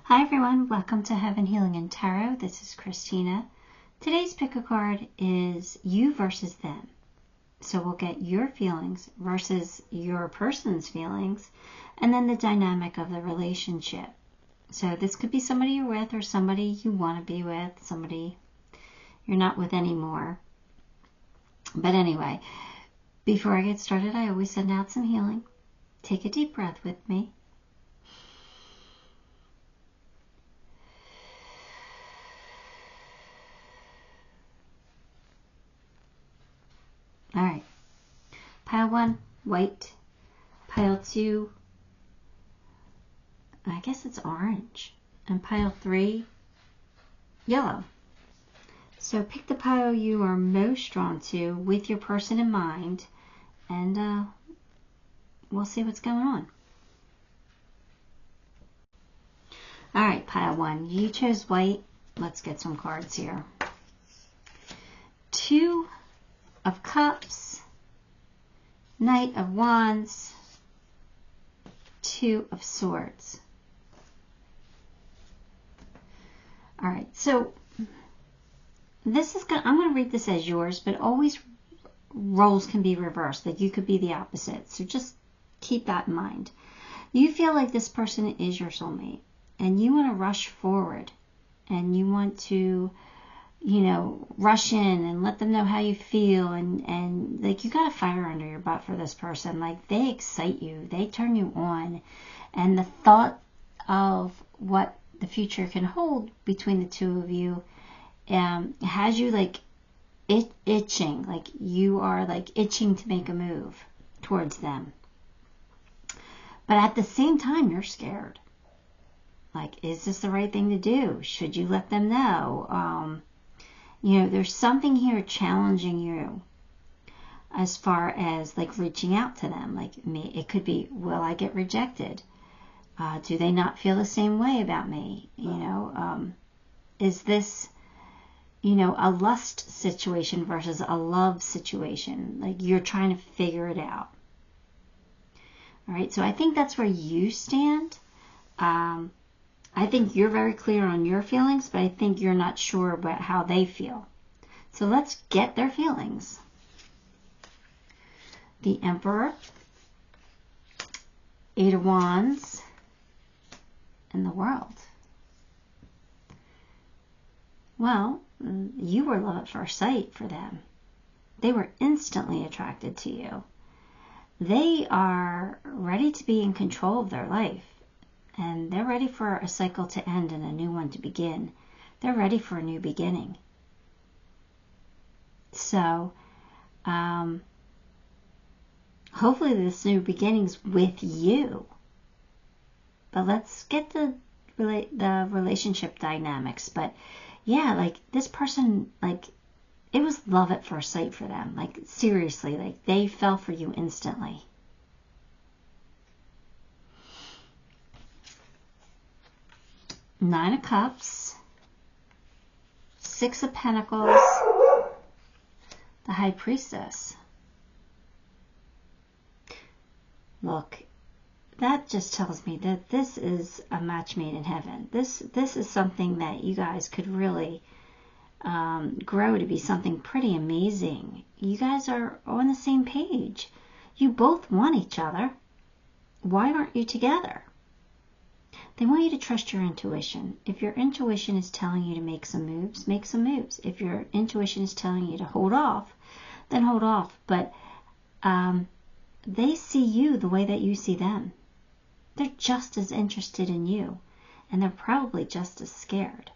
Hi everyone, welcome to Heaven Healing and Tarot. This is Christina. Today's pick a card is you versus them. So we'll get your feelings versus your person's feelings, and then the dynamic of the relationship. So this could be somebody you're with or somebody you want to be with, somebody you're not with anymore. But anyway, before I get started, I always send out some healing. Take a deep breath with me. All right, pile 1, white. Pile 2, I guess it's orange. And pile 3, yellow. So pick the pile you are most drawn to with your person in mind, and we'll see what's going on. All right, pile 1, you chose white. Let's get some cards here. 2 of Cups, Knight of Wands, 2 of Swords. All right, so this is I'm going to read this as yours, but always roles can be reversed. Like you could be the opposite. So just keep that in mind. You feel like this person is your soulmate, and you want to rush forward, and you want to, rush in and let them know how you feel, and like you got a fire under your butt for this person. Like they excite you, they turn you on, and the thought of what the future can hold between the two of you has you like itching, like you are like itching to make a move towards them. But at the same time, you're scared. Like, is this the right thing to do? Should you let them know? There's something here challenging you as far as like reaching out to them. Like it could be, will I get rejected? Do they not feel the same way about me? Is this, a lust situation versus a love situation? Like you're trying to figure it out. All right, so I think that's where you stand. I think you're very clear on your feelings, but I think you're not sure about how they feel. So let's get their feelings. The Emperor, 8 of Wands, and the World. Well, you were love at first sight for them. They were instantly attracted to you. They are ready to be in control of their life. And they're ready for a cycle to end and a new one to begin. They're ready for a new beginning. So, hopefully this new beginning's with you. But let's get the relationship dynamics. But yeah, like this person, like it was love at first sight for them. Like seriously, like they fell for you instantly. Nine of Cups, 6 of Pentacles, the High Priestess. Look, that just tells me that this is a match made in heaven. This is something that you guys could really grow to be something pretty amazing. You guys are on the same page. You both want each other. Why aren't you together? They want you to trust your intuition. If your intuition is telling you to make some moves, make some moves. If your intuition is telling you to hold off, then hold off. But they see you the way that you see them. They're just as interested in you, and they're probably just as scared.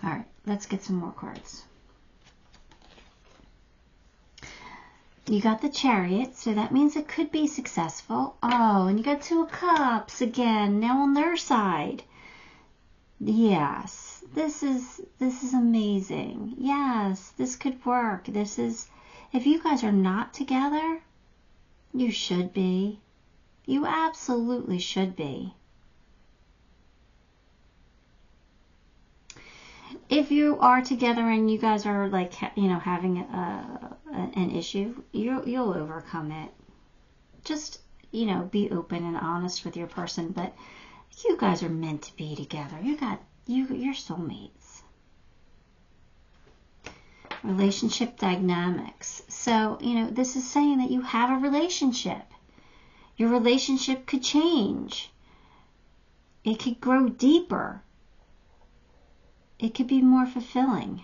All right, let's get some more cards. You got the Chariot, so that means it could be successful. Oh, and you got 2 of Cups again, now on their side. Yes, this is amazing. Yes, this could work. This is, if you guys are not together, you should be. You absolutely should be. If you are together and you guys are like, having an issue, you'll overcome it. Just you know, be open and honest with your person, but you guys are meant to be together. You're soulmates. Relationship dynamics. So, you know, this is saying that you have a relationship. Your relationship could change. It could grow deeper. It could be more fulfilling.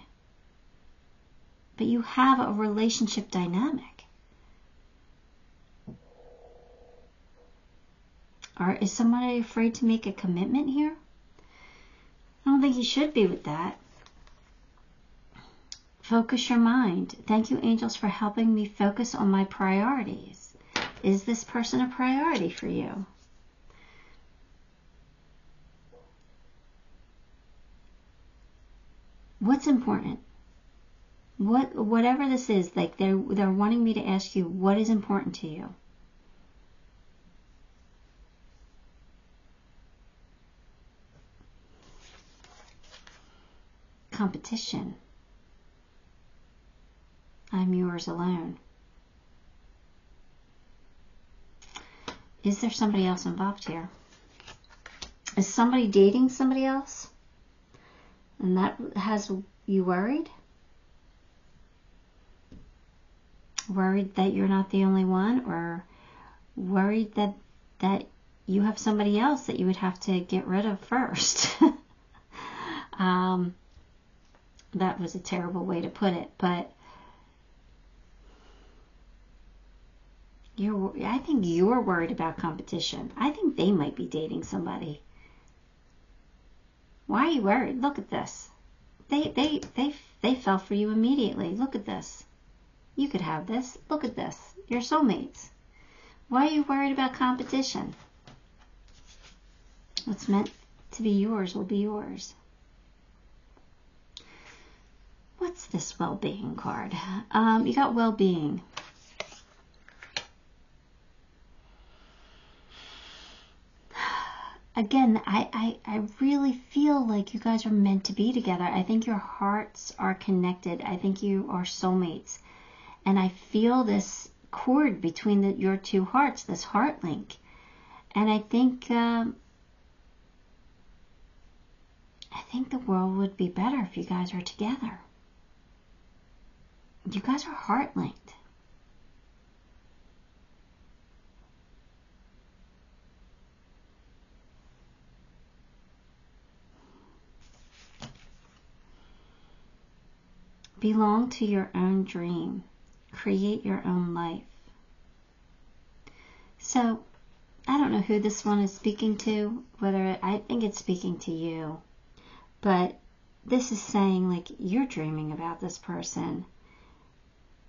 But you have a relationship dynamic. Or is somebody afraid to make a commitment here? I don't think you should be with that. Focus your mind. Thank you, angels, for helping me focus on my priorities. Is this person a priority for you? What's important? Whatever this is, like they're wanting me to ask you, what is important to you? Competition. I'm yours alone. Is there somebody else involved here? Is somebody dating somebody else? And that has you worried? Worried that you're not the only one, or worried that you have somebody else that you would have to get rid of first? That was a terrible way to put it, but I think you're worried about competition. I think they might be dating somebody. Why are you worried? Look at this. They fell for you immediately. Look at this. You could have this. Look at this. You're soulmates. Why are you worried about competition? What's meant to be yours will be yours. What's this well-being card? You got well-being. Again, I really feel like you guys are meant to be together. I think your hearts are connected. I think you are soulmates. And I feel this cord between your two hearts, this heart link. And I think the world would be better if you guys were together. You guys are heart linked. Belong to your own dream. Create your own life. So, I don't know who this one is speaking to, I think it's speaking to you. But this is saying, like, you're dreaming about this person.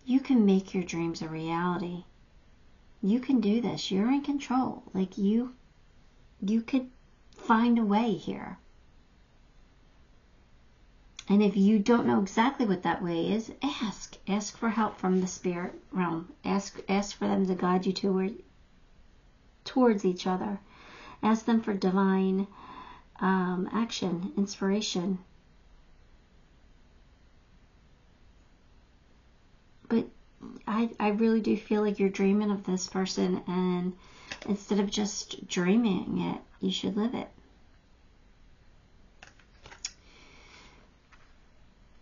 You can make your dreams a reality. You can do this. You're in control. Like, you could find a way here. And if you don't know exactly what that way is, ask. Ask for help from the spirit realm. Ask for them to guide you towards each other. Ask them for divine action, inspiration. But I really do feel like you're dreaming of this person, and instead of just dreaming it, you should live it.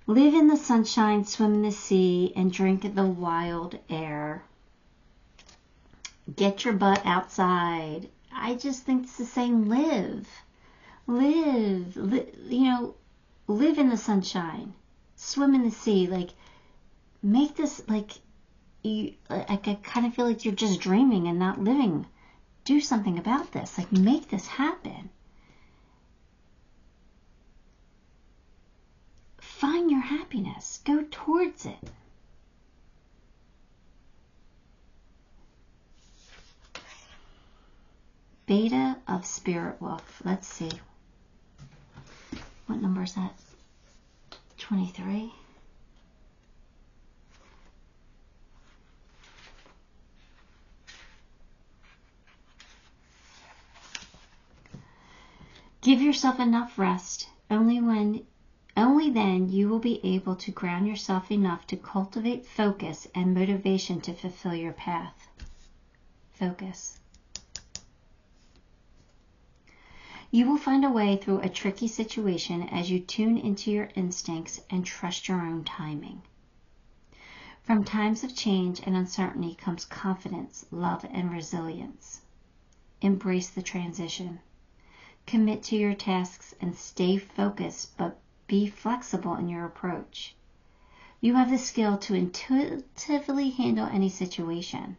Live in the sunshine, swim in the sea, and drink the wild air. Get your butt outside. I just think it's the same. Live, you know, live in the sunshine, swim in the sea. Like, make this, like, I kind of feel like you're just dreaming and not living. Do something about this. Like, make this happen. Find your happiness. Go towards it. Beta of Spirit Wolf. Let's see. What number is that? 23. Give yourself enough rest. Only then you will be able to ground yourself enough to cultivate focus and motivation to fulfill your path. Focus. You will find a way through a tricky situation as you tune into your instincts and trust your own timing. From times of change and uncertainty comes confidence, love, and resilience. Embrace the transition. Commit to your tasks and stay focused, but be flexible in your approach. You have the skill to intuitively handle any situation.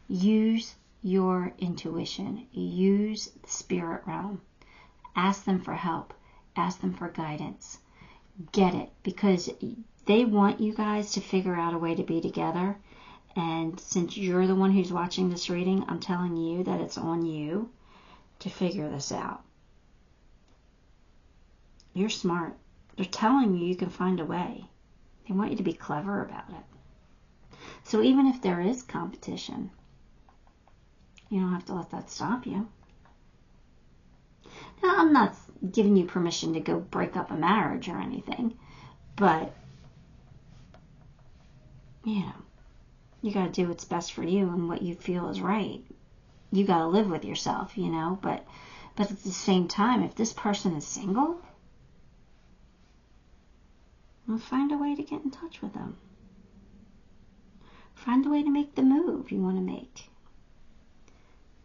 Use your intuition. Use the spirit realm. Ask them for help. Ask them for guidance. Get it, because they want you guys to figure out a way to be together. And since you're the one who's watching this reading, I'm telling you that it's on you to figure this out. You're smart. They're telling you you can find a way. They want you to be clever about it. So even if there is competition, you don't have to let that stop you. Now, I'm not giving you permission to go break up a marriage or anything, but, you know, you got to do what's best for you and what you feel is right. You got to live with yourself, you know, but at the same time, if this person is single, well, find a way to get in touch with them. Find a way to make the move you want to make.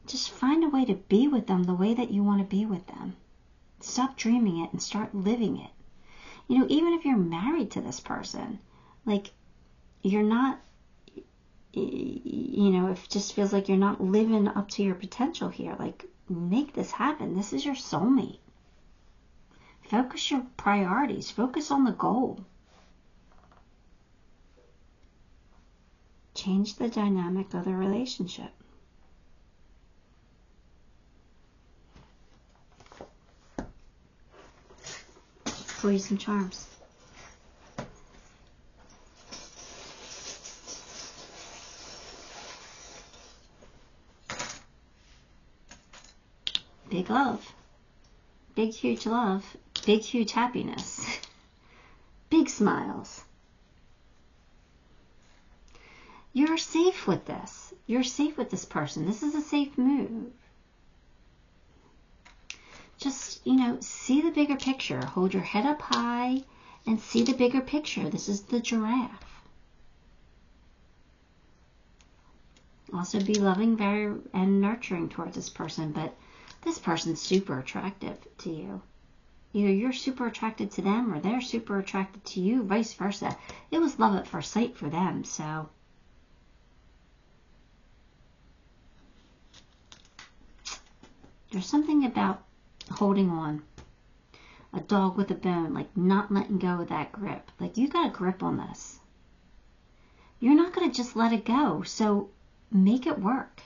Just find a way to be with them the way that you want to be with them. Stop dreaming it and start living it. You know, even if you're married to this person, like, you're not, you know, if it just feels like you're not living up to your potential here, like, make this happen. This is your soulmate. Focus your priorities. Focus on the goal. Change the dynamic of the relationship. Pull you some charms. Big love. Big, huge love. Big, huge happiness. Big smiles. You're safe with this. You're safe with this person. This is a safe move. Just, you know, see the bigger picture. Hold your head up high and see the bigger picture. This is the giraffe. Also be loving, very, and nurturing towards this person, but this person's super attractive to you. Either you're super attracted to them or they're super attracted to you, vice versa. It was love at first sight for them, so. There's something about holding on. A dog with a bone, like not letting go of that grip. Like, you got a grip on this. You're not going to just let it go, so make it work.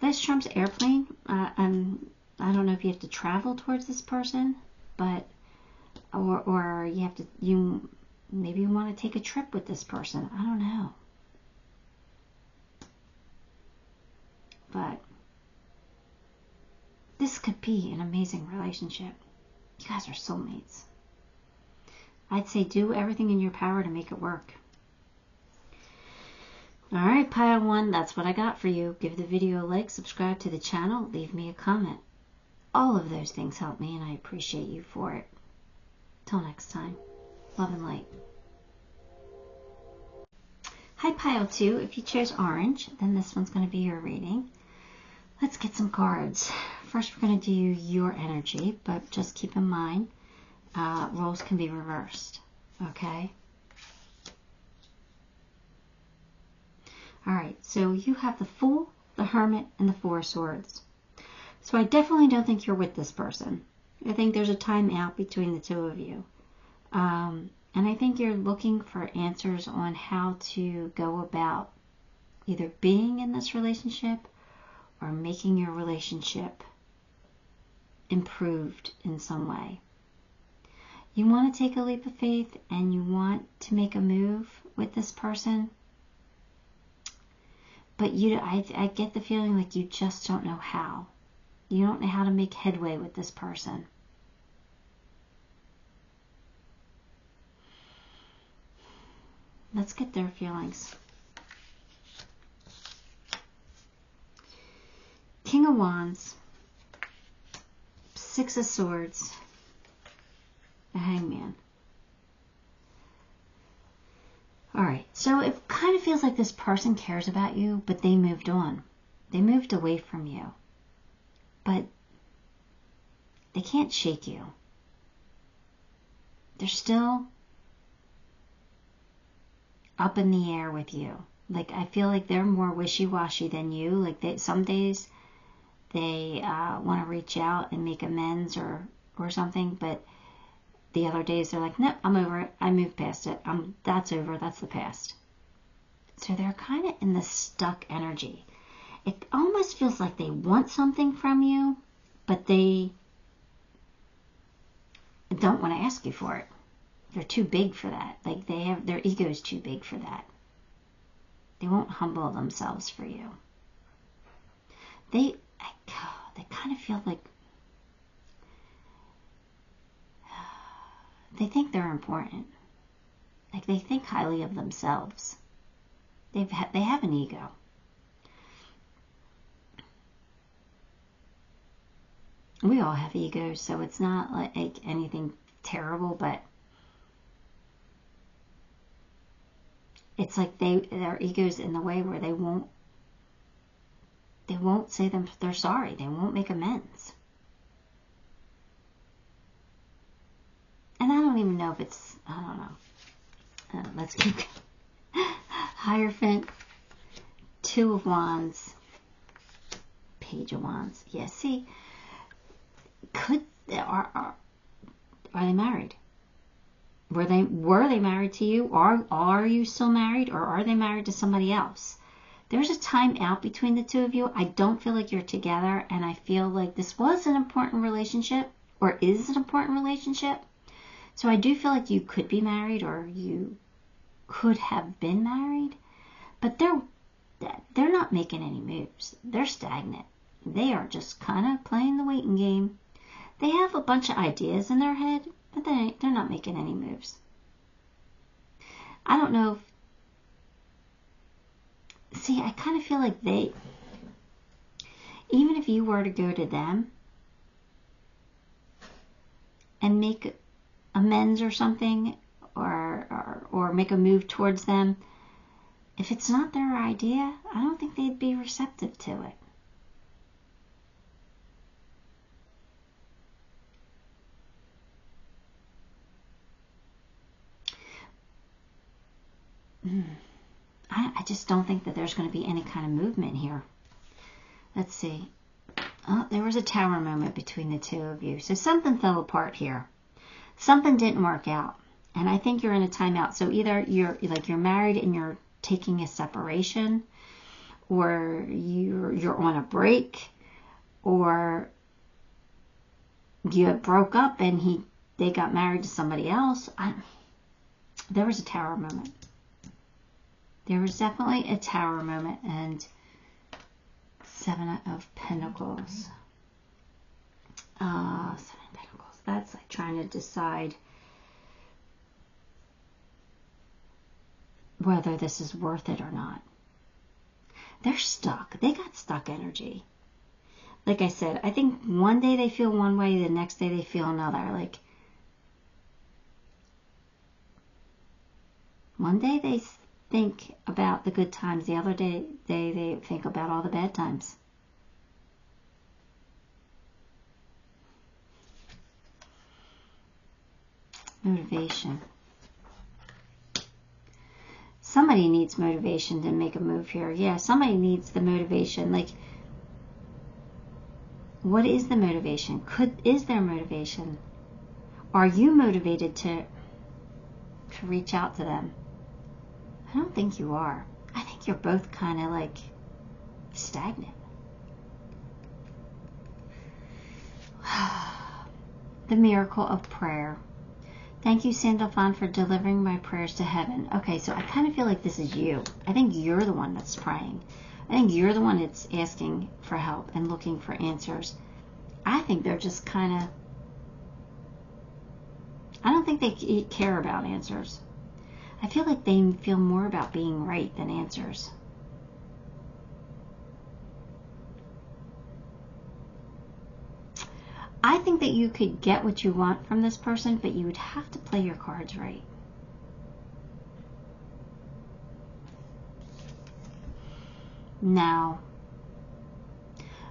Last Trump's airplane. I don't know if you have to travel towards this person, but or you have to, maybe you want to take a trip with this person. I don't know. But this could be an amazing relationship. You guys are soulmates. I'd say do everything in your power to make it work. Alright, pile one, that's what I got for you. Give the video a like, subscribe to the channel, leave me a comment. All of those things help me, and I appreciate you for it. Till next time, love and light. Hi, pile two. If you chose orange, then this one's going to be your reading. Let's get some cards. First, we're going to do your energy, but just keep in mind, roles can be reversed, okay? All right, so you have the Fool, the Hermit, and the Four of Swords. So I definitely don't think you're with this person. I think there's a time out between the two of you. And I think you're looking for answers on how to go about either being in this relationship or making your relationship improved in some way. You want to take a leap of faith and you want to make a move with this person, but I get the feeling like you just don't know how. You don't know how to make headway with this person. Let's get their feelings. of Wands, Six of Swords, the Hangman. Alright, so it kind of feels like this person cares about you, but they moved on. They moved away from you. But they can't shake you. They're still up in the air with you. Like, I feel like they're more wishy-washy than you. Like, some days they want to reach out and make amends or something, but the other days they're like, nope, I'm over it. I moved past it. That's over. That's the past. So they're kind of in this stuck energy. It almost feels like they want something from you, but they don't want to ask you for it. They're too big for that. Like, their ego's too big for that. They won't humble themselves for you. They kind of feel like they think they're important. Like, they think highly of themselves. They have an ego. We all have egos, so it's not like anything terrible, but it's like their ego's in the way where they won't say they're sorry. They won't make amends. And I don't even know if it's, I don't know. Let's keep going. Hierophant, Two of Wands, Page of Wands. Yeah, see, are they married? Were they married to you? Are you still married, or are they married to somebody else? There's a time out between the two of you. I don't feel like you're together, and I feel like this was an important relationship, or is an important relationship. So I do feel like you could be married, or you could have been married, but they're not making any moves. They're stagnant. They are just kind of playing the waiting game. They have a bunch of ideas in their head, but they're not making any moves. I don't know if... See, I kind of feel like even if you were to go to them and make amends or something, or make a move towards them, if it's not their idea, I don't think they'd be receptive to it. I just don't think that there's going to be any kind of movement here. Let's see. Oh, there was a tower moment between the two of you. So something fell apart here. Something didn't work out. And I think you're in a timeout. So either you're married and you're taking a separation, or you're on a break, or you broke up and they got married to somebody else. There was a tower moment. There was definitely a tower moment. And Seven of Pentacles. Seven of Pentacles. That's like trying to decide whether this is worth it or not. They're stuck. They got stuck energy. Like I said, I think one day they feel one way, the next day they feel another. Like, one day they think about the good times, the other day they think about all the bad times. Motivation. Somebody needs motivation to make a move here. Yeah, somebody needs the motivation. Like, what is the motivation? Is there motivation? Are you motivated to reach out to them? I don't think you are. I think you're both kind of like stagnant. The miracle of prayer. Thank you, Sandalphon, for delivering my prayers to heaven. Okay, so I kind of feel like this is you. I think you're the one that's praying. I think you're the one that's asking for help and looking for answers. I think they're just kind of... I don't think they care about answers. I feel like they feel more about being right than answers. I think that you could get what you want from this person, but you would have to play your cards right. Now,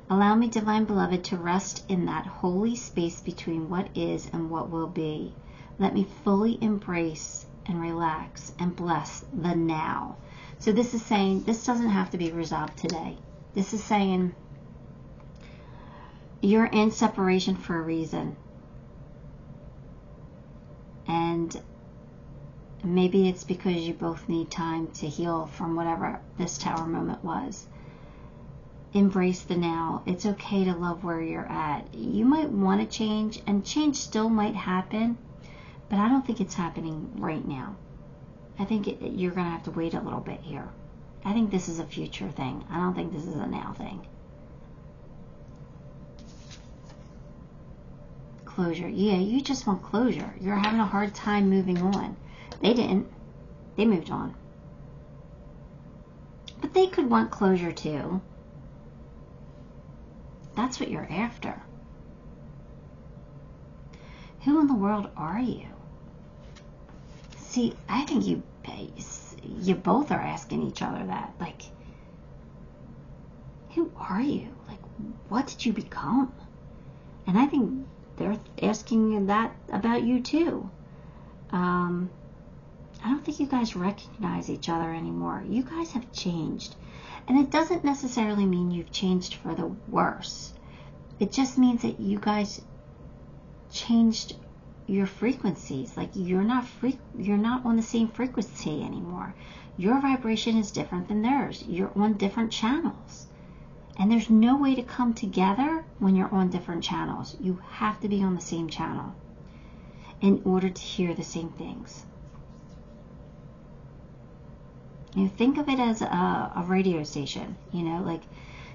allow me, Divine Beloved, to rest in that holy space between what is and what will be. Let me fully embrace and relax and bless the now. So this is saying, this doesn't have to be resolved today. This is saying, you're in separation for a reason. And maybe it's because you both need time to heal from whatever this Tower moment was. Embrace the now. It's okay to love where you're at. You might want to change, and change still might happen, but I don't think it's happening right now. I think you're going to have to wait a little bit here. I think this is a future thing. I don't think this is a now thing. Closure. Yeah, you just want closure. You're having a hard time moving on. They didn't. They moved on. But they could want closure too. That's what you're after. Who in the world are you? See, I think you both are asking each other that. Like, who are you? Like, what did you become? And I think they're asking that about you too. I don't think you guys recognize each other anymore. You guys have changed. And it doesn't necessarily mean you've changed for the worse. It just means that you guys changed your frequencies. Like, you're not on the same frequency anymore. Your vibration is different than theirs. You're on different channels. And there's no way to come together when you're on different channels. You have to be on the same channel in order to hear the same things. You think of it as a radio station, you know, like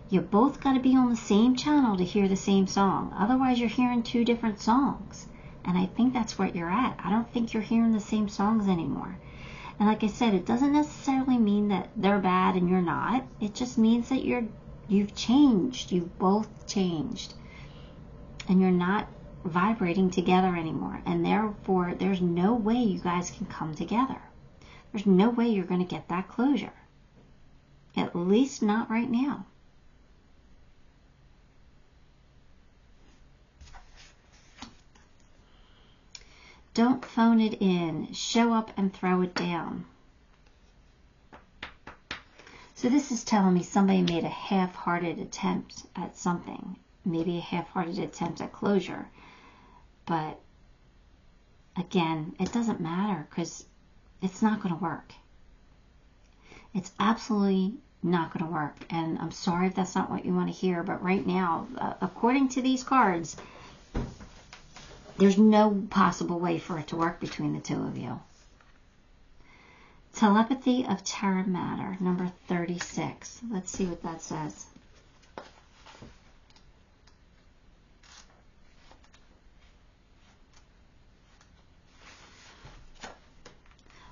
you both got to be on the same channel to hear the same song. Otherwise, you're hearing two different songs. And I think that's what you're at. I don't think you're hearing the same songs anymore. And like I said, it doesn't necessarily mean that they're bad and you're not. It just means that you've changed. You've both changed. And you're not vibrating together anymore. And therefore, there's no way you guys can come together. There's no way you're going to get that closure. At least not right now. Don't phone it in. Show up and throw it down. So this is telling me somebody made a half-hearted attempt at something. Maybe a half-hearted attempt at closure. But again, it doesn't matter because it's not going to work. It's absolutely not going to work. And I'm sorry if that's not what you want to hear, but right now, according to these cards, there's no possible way for it to work between the two of you. Telepathy of Terra Matter, number 36. Let's see what that says.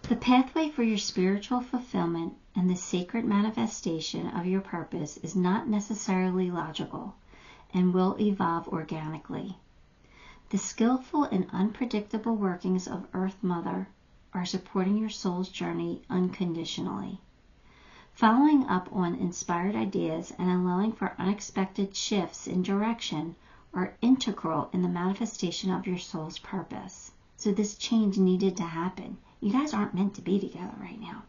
The pathway for your spiritual fulfillment and the sacred manifestation of your purpose is not necessarily logical and will evolve organically. The skillful and unpredictable workings of Earth Mother are supporting your soul's journey unconditionally. Following up on inspired ideas and allowing for unexpected shifts in direction are integral in the manifestation of your soul's purpose. So this change needed to happen. You guys aren't meant to be together right now.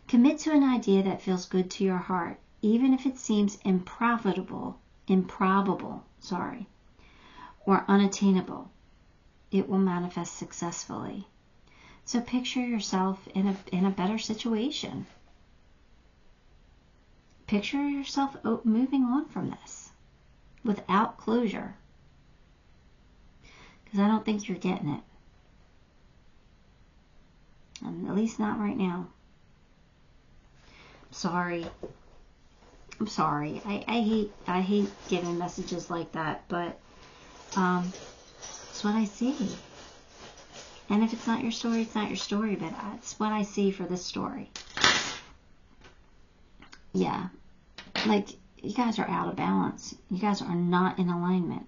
Commit to an idea that feels good to your heart, even if it seems improbable, or unattainable. It will manifest successfully. So picture yourself in a better situation. Picture yourself moving on from this without closure. Because I don't think you're getting it. At least not right now. Sorry. I'm sorry. I hate giving messages like that, but it's what I see. And if it's not your story, it's not your story, but that's what I see for this story. Yeah. Like, you guys are out of balance. You guys are not in alignment.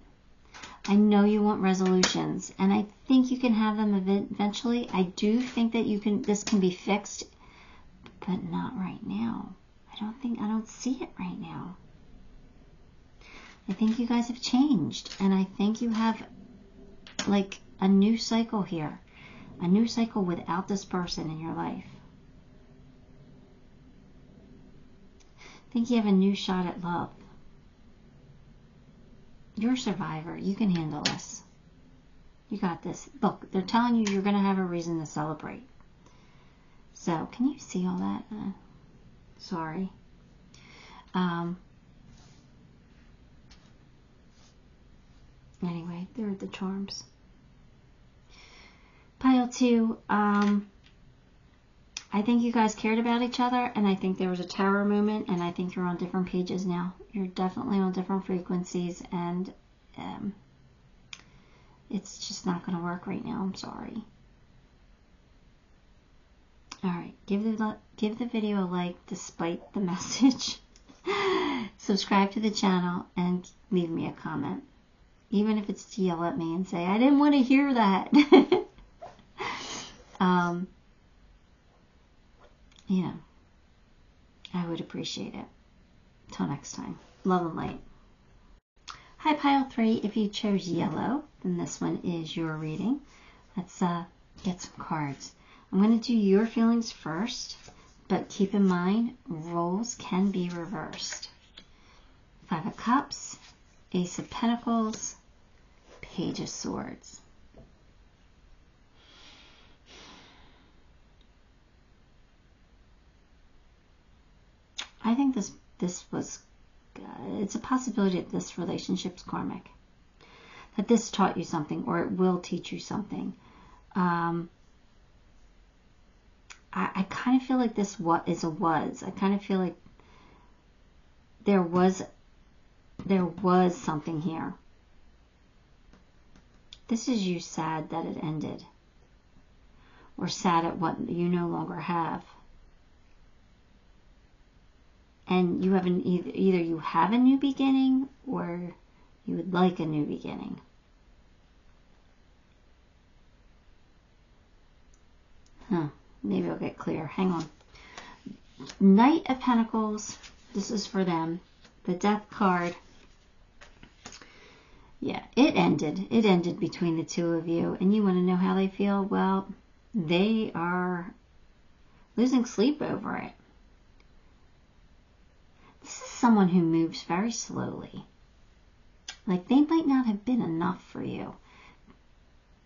I know you want resolutions, and I think you can have them eventually. I do think that this can be fixed, but not right now. I don't see it right now. I think you guys have changed, and I think you have like a new cycle here. A new cycle without this person in your life. I think you have a new shot at love. You're a survivor. You can handle this. You got this. Look, they're telling you you're going to have a reason to celebrate. So, can you see all that? Sorry. Anyway, they're the charms. Pile 2, I think you guys cared about each other, and I think there was a tower moment, and I think you're on different pages now. You're definitely on different frequencies, and it's just not going to work right now. I'm sorry. Alright, give the video a like despite the message. Subscribe to the channel, and leave me a comment. Even if it's to yell at me and say, I didn't want to hear that. Yeah, I would appreciate it. Till next time. Love and light. Hi, Pile 3. If you chose yellow, then this one is your reading. Let's get some cards. I'm going to do your feelings first, but keep in mind, roles can be reversed. 5 of Cups, Ace of Pentacles, Page of Swords. I think this was, it's a possibility that this relationship's karmic. That this taught you something, or it will teach you something. I kind of feel like this is a was. I kind of feel like there was something here. This is you sad that it ended. Or sad at what you no longer have. And you have either you have a new beginning, or you would like a new beginning. Maybe I'll get clear. Hang on. Knight of Pentacles. This is for them. The Death card. Yeah, it ended. It ended between the two of you. And you want to know how they feel? Well, they are losing sleep over it. This is someone who moves very slowly. Like they might not have been enough for you.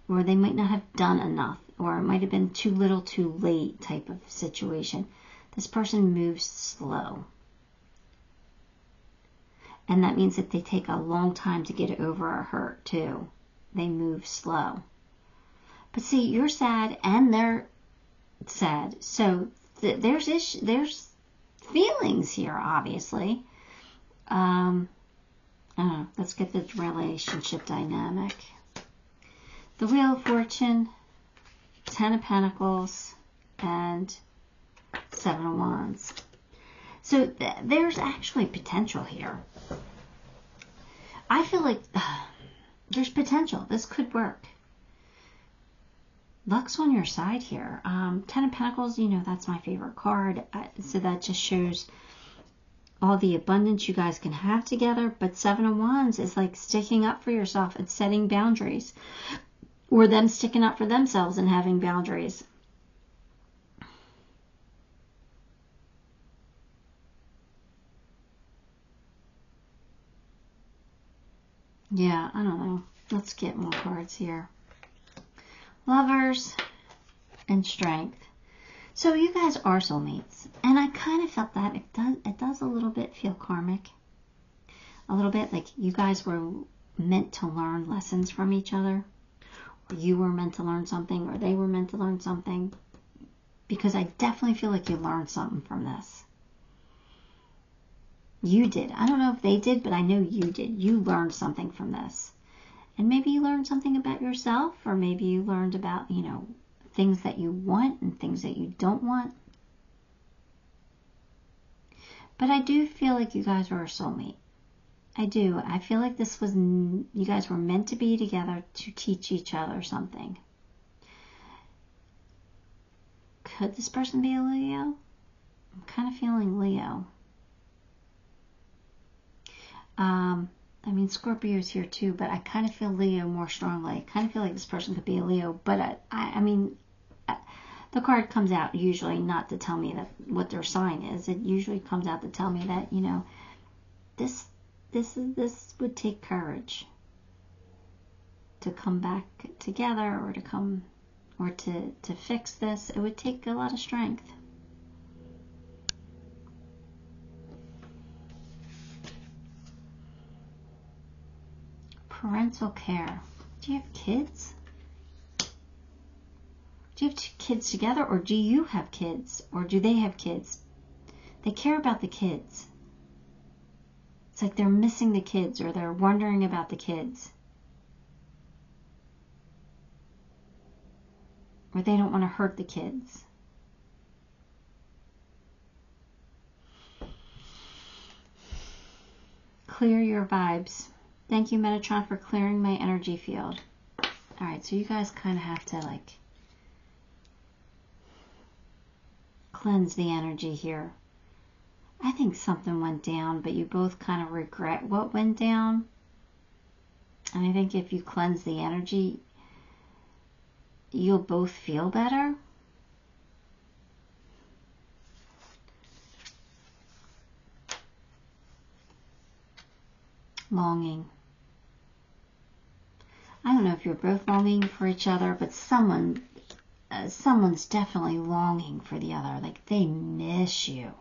Or they might not have done enough. Or it might have been too little too late type of situation. This person moves slow. And that means that they take a long time to get over a hurt too. They move slow. But see, you're sad and they're sad. So there's feelings here, obviously. I don't know. Let's get the relationship dynamic. The Wheel of Fortune, 10 of Pentacles, and 7 of Wands. So there's actually potential here. I feel like there's potential. This could work. Luck's on your side here. 10 of Pentacles, you know, that's my favorite card. So that just shows all the abundance you guys can have together. But 7 of Wands is like sticking up for yourself and setting boundaries. Or them sticking up for themselves and having boundaries. Yeah, I don't know. Let's get more cards here. Lovers and Strength. So you guys are soulmates. And I kind of felt that it does a little bit feel karmic. A little bit like you guys were meant to learn lessons from each other. Or you were meant to learn something, or they were meant to learn something. Because I definitely feel like you learned something from this. You did. I don't know if they did, but I know you did. You learned something from this. And maybe you learned something about yourself, or maybe you learned about, you know, things that you want and things that you don't want. But I do feel like you guys are a soulmate. I do. I feel like this was, you guys were meant to be together to teach each other something. Could this person be a Leo? I'm kind of feeling Leo. I mean, Scorpio's here too, but I kind of feel Leo more strongly. I kind of feel like this person could be a Leo, but I mean, the card comes out usually not to tell me that what their sign is. It usually comes out to tell me that, you know, this would take courage to come back together, or to come, or to fix this. It would take a lot of strength. Parental care. Do you have kids? Do you have two kids together, or do you have kids, or do they have kids? They care about the kids. It's like they're missing the kids, or they're wondering about the kids. Or they don't want to hurt the kids. Clear your vibes. Thank you, Metatron, for clearing my energy field. Alright, so you guys kind of have to, like, cleanse the energy here. I think something went down, but you both kind of regret what went down. And I think if you cleanse the energy, you'll both feel better. Longing. I don't know if you're both longing for each other, but someone's definitely longing for the other. Like, they miss you.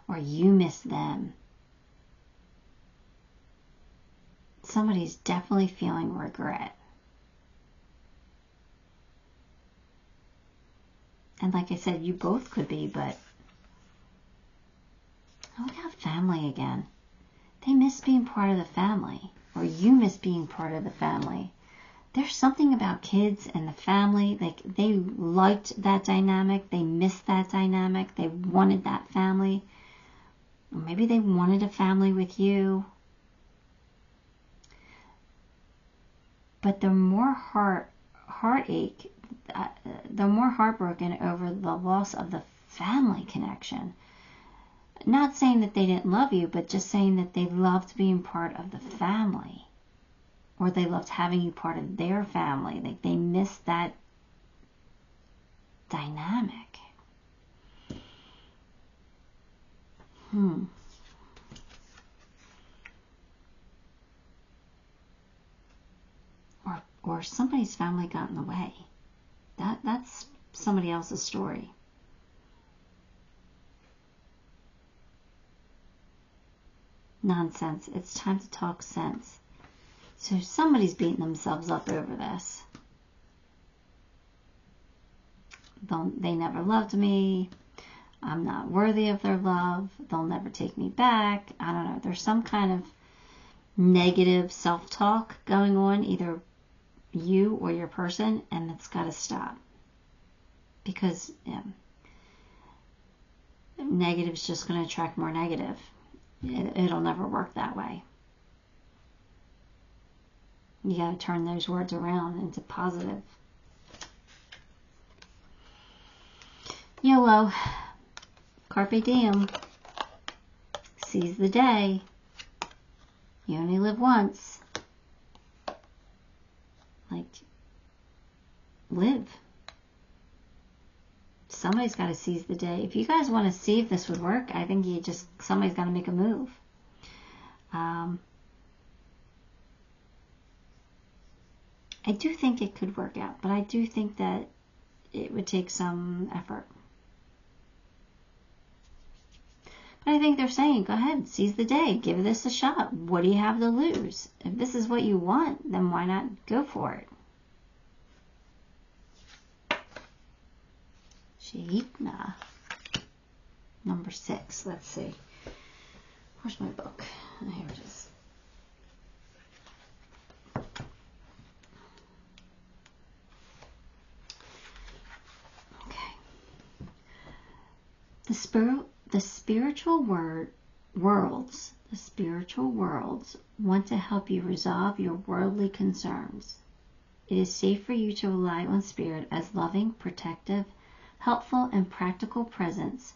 Or you miss them. Somebody's definitely feeling regret. And like I said, you both could be, but oh, look at family again. They miss being part of the family. Or you miss being part of the family. There's something about kids and the family. Like, they liked that dynamic. They missed that dynamic. They wanted that family. Or maybe they wanted a family with you. But they're more heartache. They're more heartbroken over the loss of the family connection. Not saying that they didn't love you, but just saying that they loved being part of the family. Or they loved having you part of their family. Like, they missed that dynamic. Or somebody's family got in the way. That's somebody else's story. Nonsense. It's time to talk sense. So somebody's beating themselves up over this. They never loved me. I'm not worthy of their love. They'll never take me back. I don't know. There's some kind of negative self-talk going on, either you or your person, and it's got to stop. Because negative is just going to attract more negative. It'll never work that way. You got to turn those words around into positive. YOLO. Carpe diem. Seize the day. You only live once. Like, live. Somebody's got to seize the day. If you guys want to see if this would work, I think somebody's got to make a move. I do think it could work out, but I do think that it would take some effort. But I think they're saying, go ahead, seize the day, give this a shot. What do you have to lose? If this is what you want, then why not go for it? 𝗔𝗕𝗢𝗨𝗧. Number 6. Let's see. Where's my book? Here it is. Okay. The spiritual worlds The spiritual worlds want to help you resolve your worldly concerns. It is safe for you to rely on Spirit as loving, protective, helpful, and practical presence,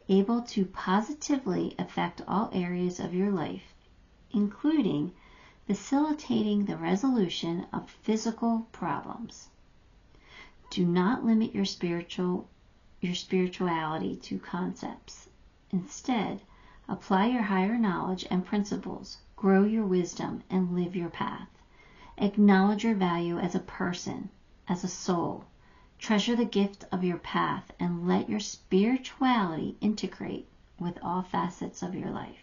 able to positively affect all areas of your life, including facilitating the resolution of physical problems. Do not limit your spirituality to concepts. Instead, apply your higher knowledge and principles, grow your wisdom, and live your path. Acknowledge your value as a person, as a soul. Treasure the gift of your path and let your spirituality integrate with all facets of your life.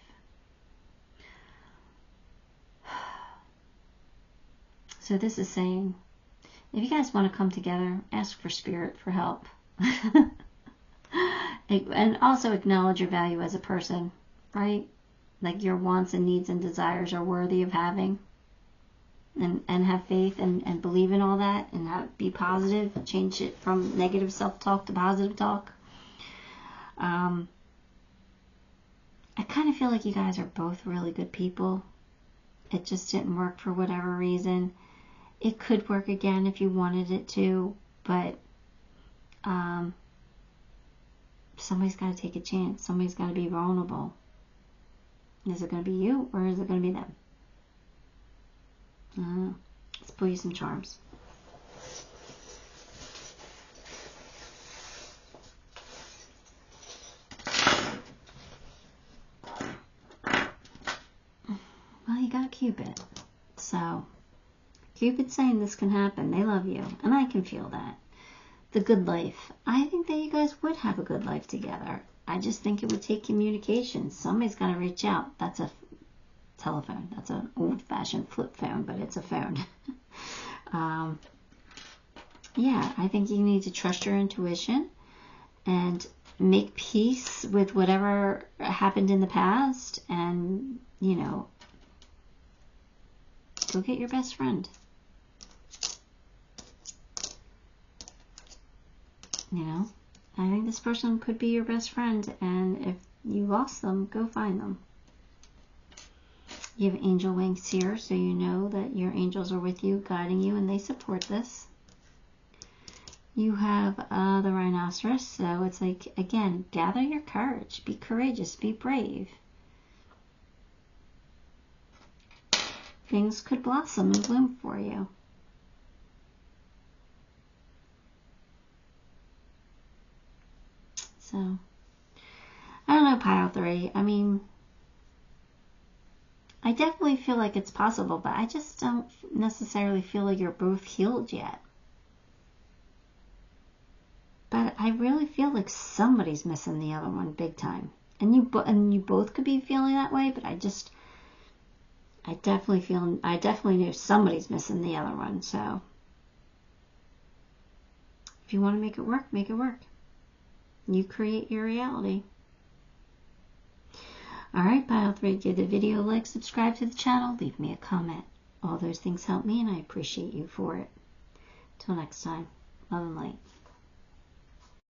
So this is saying, if you guys want to come together, ask for Spirit for help. And also acknowledge your value as a person, right? Like your wants and needs and desires are worthy of having. And have faith and believe in all that and be positive. Change it from negative self-talk to positive talk. I kind of feel like you guys are both really good people. It just didn't work for whatever reason. It could work again if you wanted it to, but somebody's got to take a chance. Somebody's got to be vulnerable. Is it going to be you or is it going to be them? Let's pull you some charms. Well, you got Cupid. So, Cupid's saying this can happen. They love you. And I can feel that. The good life. I think that you guys would have a good life together. I just think it would take communication. Somebody's got to reach out. That's a telephone. That's an old-fashioned flip phone, but it's a phone. Yeah, I think you need to trust your intuition and make peace with whatever happened in the past and, you know, go get your best friend. You know, I think this person could be your best friend, and if you lost them, go find them. You have angel wings here, so you know that your angels are with you, guiding you, and they support this. You have the rhinoceros, so it's like, again, gather your courage. Be courageous. Be brave. Things could blossom and bloom for you. So, I don't know, Pile 3. I mean, I definitely feel like it's possible, but I just don't necessarily feel like you're both healed yet. But I really feel like somebody's missing the other one big time. And you both could be feeling that way, but I definitely knew somebody's missing the other one. So if you want to make it work, make it work. You create your reality. Alright, Pile 3, give the video a like, subscribe to the channel, leave me a comment. All those things help me and I appreciate you for it. Till next time, love and light.